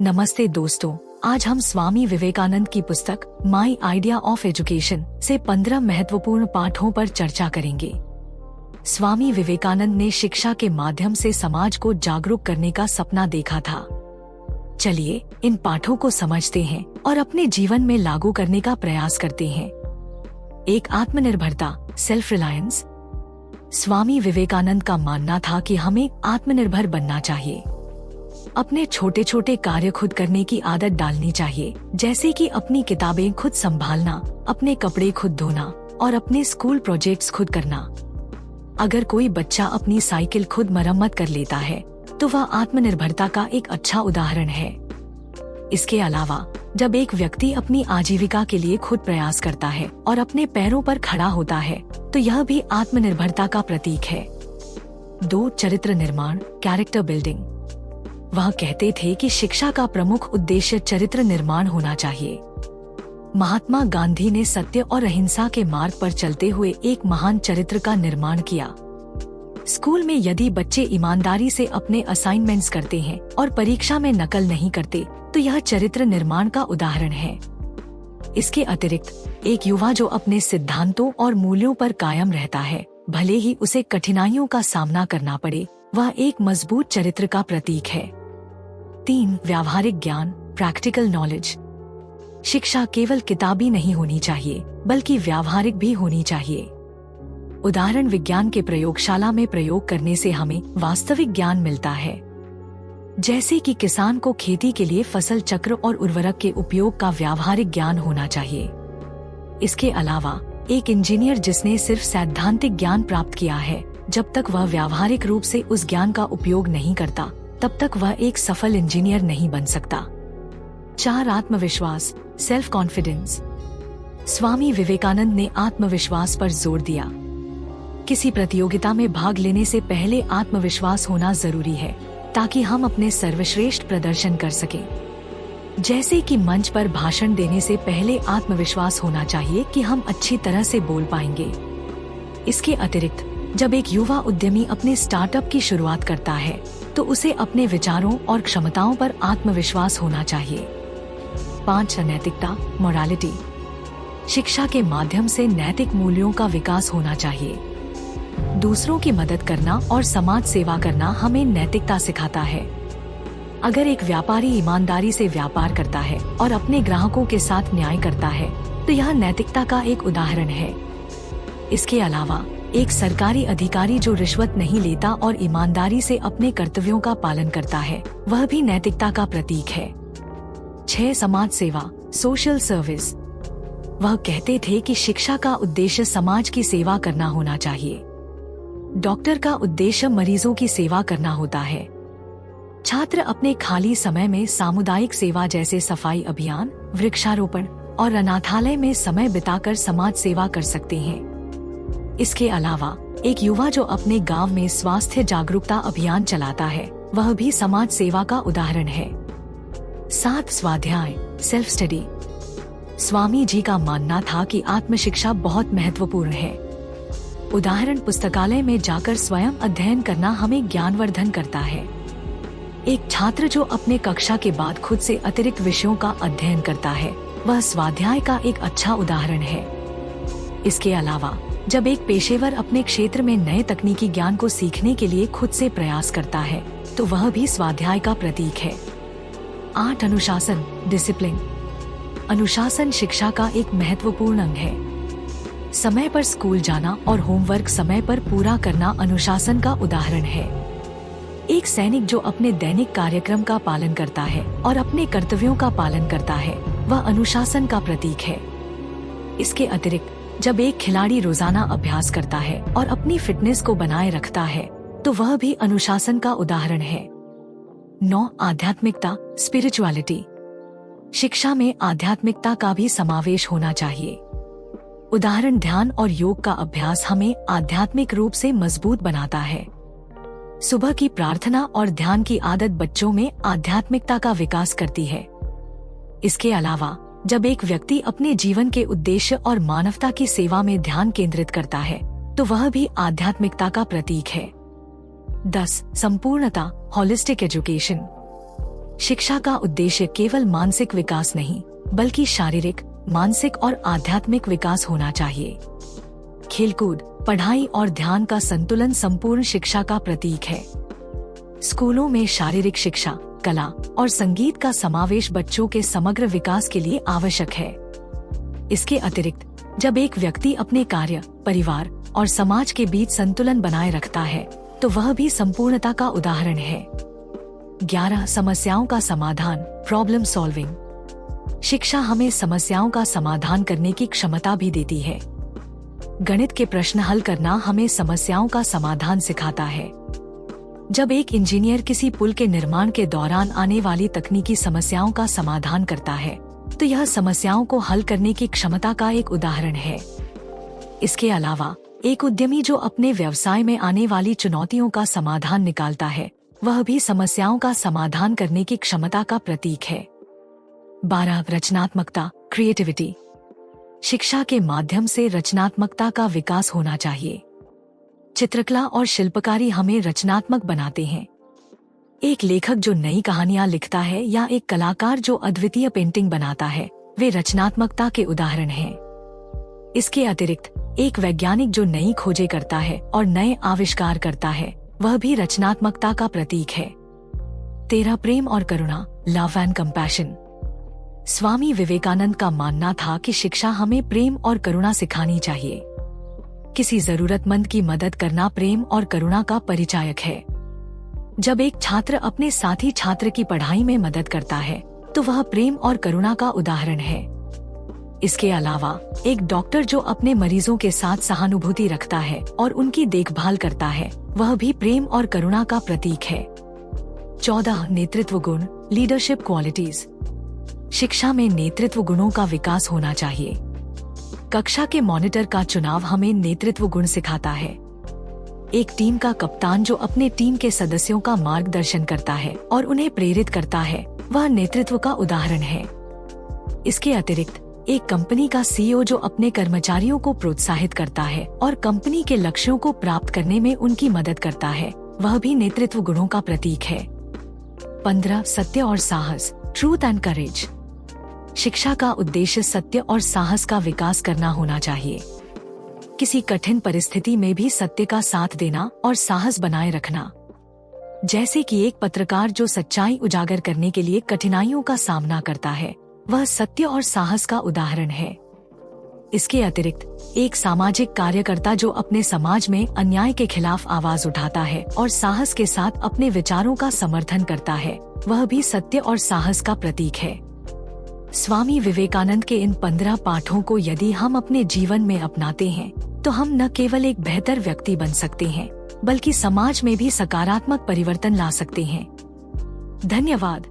नमस्ते दोस्तों, आज हम स्वामी विवेकानंद की पुस्तक माई आइडिया ऑफ एजुकेशन से 15 महत्वपूर्ण पाठों पर चर्चा करेंगे। स्वामी विवेकानंद ने शिक्षा के माध्यम से समाज को जागरूक करने का सपना देखा था। चलिए इन पाठों को समझते हैं और अपने जीवन में लागू करने का प्रयास करते हैं। एक, आत्मनिर्भरता, सेल्फ रिलायंस। स्वामी विवेकानंद का मानना था कि हमें आत्मनिर्भर बनना चाहिए। अपने छोटे छोटे कार्य खुद करने की आदत डालनी चाहिए, जैसे कि अपनी किताबें खुद संभालना, अपने कपड़े खुद धोना और अपने स्कूल प्रोजेक्ट्स खुद करना। अगर कोई बच्चा अपनी साइकिल खुद मरम्मत कर लेता है तो वह आत्मनिर्भरता का एक अच्छा उदाहरण है। इसके अलावा जब एक व्यक्ति अपनी आजीविका के लिए खुद प्रयास करता है और अपने पैरों पर खड़ा होता है तो यह भी आत्मनिर्भरता का प्रतीक है। 2, चरित्र निर्माण, कैरेक्टर बिल्डिंग। वह कहते थे कि शिक्षा का प्रमुख उद्देश्य चरित्र निर्माण होना चाहिए। महात्मा गांधी ने सत्य और अहिंसा के मार्ग पर चलते हुए एक महान चरित्र का निर्माण किया। स्कूल में यदि बच्चे ईमानदारी से अपने असाइनमेंट्स करते हैं और परीक्षा में नकल नहीं करते तो यह चरित्र निर्माण का उदाहरण है। इसके अतिरिक्त एक युवा जो अपने सिद्धांतों और मूल्यों पर कायम रहता है, भले ही उसे कठिनाइयों का सामना करना पड़े, वह एक मजबूत चरित्र का प्रतीक है। 3, व्यावहारिक ज्ञान, प्रैक्टिकल नॉलेज। शिक्षा केवल किताबी नहीं होनी चाहिए बल्कि व्यावहारिक भी होनी चाहिए। उदाहरण, विज्ञान के प्रयोगशाला में प्रयोग करने से हमें वास्तविक ज्ञान मिलता है, जैसे कि किसान को खेती के लिए फसल चक्र और उर्वरक के उपयोग का व्यावहारिक ज्ञान होना चाहिए। इसके अलावा एक इंजीनियर जिसने सिर्फ सैद्धांतिक ज्ञान प्राप्त किया है, जब तक वह व्यावहारिक रूप से उस ज्ञान का उपयोग नहीं करता तब तक वह एक सफल इंजीनियर नहीं बन सकता। 4, आत्मविश्वास, सेल्फ कॉन्फिडेंस। स्वामी विवेकानंद ने आत्मविश्वास पर जोर दिया। किसी प्रतियोगिता में भाग लेने से पहले आत्मविश्वास होना जरूरी है ताकि हम अपने सर्वश्रेष्ठ प्रदर्शन कर सकें। जैसे कि मंच पर भाषण देने से पहले आत्मविश्वास होना चाहिए कि हम अच्छी तरह से बोल पाएंगे। इसके अतिरिक्त जब एक युवा उद्यमी अपने स्टार्टअप की शुरुआत करता है तो उसे अपने विचारों और क्षमताओं पर आत्मविश्वास होना चाहिए। 5, नैतिकता, मोरालिटी। शिक्षा के माध्यम से नैतिक मूल्यों का विकास होना चाहिए। दूसरों की मदद करना और समाज सेवा करना हमें नैतिकता सिखाता है। अगर एक व्यापारी ईमानदारी से व्यापार करता है और अपने ग्राहकों के साथ न्याय करता है तो यह नैतिकता का एक उदाहरण है। इसके अलावा एक सरकारी अधिकारी जो रिश्वत नहीं लेता और ईमानदारी से अपने कर्तव्यों का पालन करता है, वह भी नैतिकता का प्रतीक है। 6, समाज सेवा, सोशल सर्विस। वह कहते थे कि शिक्षा का उद्देश्य समाज की सेवा करना होना चाहिए। डॉक्टर का उद्देश्य मरीजों की सेवा करना होता है। छात्र अपने खाली समय में सामुदायिक सेवा जैसे सफाई अभियान, वृक्षारोपण और अनाथालय में समय बिताकर समाज सेवा कर सकते हैं। इसके अलावा एक युवा जो अपने गांव में स्वास्थ्य जागरूकता अभियान चलाता है, वह भी समाज सेवा का उदाहरण है। 7, स्वाध्याय, सेल्फ स्टडी। स्वामी जी का मानना था कि आत्मशिक्षा बहुत महत्वपूर्ण है। उदाहरण, पुस्तकालय में जाकर स्वयं अध्ययन करना हमें ज्ञानवर्धन करता है। एक छात्र जो अपने कक्षा के बाद खुद से अतिरिक्त विषयों का अध्ययन करता है, वह स्वाध्याय का एक अच्छा उदाहरण है। इसके अलावा जब एक पेशेवर अपने क्षेत्र में नए तकनीकी ज्ञान को सीखने के लिए खुद से प्रयास करता है तो वह भी स्वाध्याय का प्रतीक है। 8, अनुशासन, डिसिप्लिन। अनुशासन शिक्षा का एक महत्वपूर्ण अंग है। समय पर स्कूल जाना और होमवर्क समय पर पूरा करना अनुशासन का उदाहरण है। एक सैनिक जो अपने दैनिक कार्यक्रम का पालन करता है और अपने कर्तव्यों का पालन करता है, वह अनुशासन का प्रतीक है। इसके अतिरिक्त जब एक खिलाड़ी रोजाना अभ्यास करता है और अपनी फिटनेस को बनाए रखता है तो वह भी अनुशासन का उदाहरण है। 9, आध्यात्मिकता, स्पिरिचुअलिटी। शिक्षा में आध्यात्मिकता का भी समावेश होना चाहिए। उदाहरण, ध्यान और योग का अभ्यास हमें आध्यात्मिक रूप से मजबूत बनाता है। सुबह की प्रार्थना और ध्यान की आदत बच्चों में आध्यात्मिकता का विकास करती है। इसके अलावा जब एक व्यक्ति अपने जीवन के उद्देश्य और मानवता की सेवा में ध्यान केंद्रित करता है तो वह भी आध्यात्मिकता का प्रतीक है। 10, संपूर्णता, होलिस्टिक एजुकेशन। शिक्षा का उद्देश्य केवल मानसिक विकास नहीं, बल्कि शारीरिक, मानसिक और आध्यात्मिक विकास होना चाहिए। खेलकूद, पढ़ाई और ध्यान का संतुलन संपूर्ण शिक्षा का प्रतीक है। स्कूलों में शारीरिक शिक्षा, कला और संगीत का समावेश बच्चों के समग्र विकास के लिए आवश्यक है। इसके अतिरिक्त जब एक व्यक्ति अपने कार्य, परिवार और समाज के बीच संतुलन बनाए रखता है तो वह भी संपूर्णता का उदाहरण है। 11 समस्याओं का समाधान, प्रॉब्लम सॉल्विंग। शिक्षा हमें समस्याओं का समाधान करने की क्षमता भी देती है। गणित के प्रश्न हल करना हमें समस्याओं का समाधान सिखाता है। जब एक इंजीनियर किसी पुल के निर्माण के दौरान आने वाली तकनीकी समस्याओं का समाधान करता है तो यह समस्याओं को हल करने की क्षमता का एक उदाहरण है। इसके अलावा एक उद्यमी जो अपने व्यवसाय में आने वाली चुनौतियों का समाधान निकालता है, वह भी समस्याओं का समाधान करने की क्षमता का प्रतीक है। 12 रचनात्मकता, क्रिएटिविटी। शिक्षा के माध्यम से रचनात्मकता का विकास होना चाहिए। चित्रकला और शिल्पकारी हमें रचनात्मक बनाते हैं। एक लेखक जो नई कहानियां लिखता है या एक कलाकार जो अद्वितीय पेंटिंग बनाता है, वे रचनात्मकता के उदाहरण हैं। इसके अतिरिक्त एक वैज्ञानिक जो नई खोजें करता है और नए आविष्कार करता है, वह भी रचनात्मकता का प्रतीक है। 13 प्रेम और करुणा, love and compassion. Swami Vivekananda का मानना था कि शिक्षा हमें प्रेम और करुणा सिखानी चाहिए। किसी जरूरतमंद की मदद करना प्रेम और करुणा का परिचायक है। जब एक छात्र अपने साथी छात्र की पढ़ाई में मदद करता है तो वह प्रेम और करुणा का उदाहरण है। इसके अलावा एक डॉक्टर जो अपने मरीजों के साथ सहानुभूति रखता है और उनकी देखभाल करता है, वह भी प्रेम और करुणा का प्रतीक है। 14 नेतृत्व गुण, लीडरशिप क्वालिटीज। शिक्षा में नेतृत्व गुणों का विकास होना चाहिए। कक्षा के मॉनिटर का चुनाव हमें नेतृत्व गुण सिखाता है। एक टीम का कप्तान जो अपने टीम के सदस्यों का मार्गदर्शन करता है और उन्हें प्रेरित करता है, वह नेतृत्व का उदाहरण है। इसके अतिरिक्त एक कंपनी का सीईओ जो अपने कर्मचारियों को प्रोत्साहित करता है और कंपनी के लक्ष्यों को प्राप्त करने में उनकी मदद करता है, वह भी नेतृत्व गुणों का प्रतीक है। 15 सत्य और साहस, ट्रूथ एंड करेज। शिक्षा का उद्देश्य सत्य और साहस का विकास करना होना चाहिए। किसी कठिन परिस्थिति में भी सत्य का साथ देना और साहस बनाए रखना। जैसे कि एक पत्रकार जो सच्चाई उजागर करने के लिए कठिनाइयों का सामना करता है, वह सत्य और साहस का उदाहरण है। इसके अतिरिक्त एक सामाजिक कार्यकर्ता जो अपने समाज में अन्याय के खिलाफ आवाज उठाता है और साहस के साथ अपने विचारों का समर्थन करता है, वह भी सत्य और साहस का प्रतीक है। स्वामी विवेकानंद के इन 15 पाठों को यदि हम अपने जीवन में अपनाते हैं तो हम न केवल एक बेहतर व्यक्ति बन सकते हैं, बल्कि समाज में भी सकारात्मक परिवर्तन ला सकते हैं। धन्यवाद।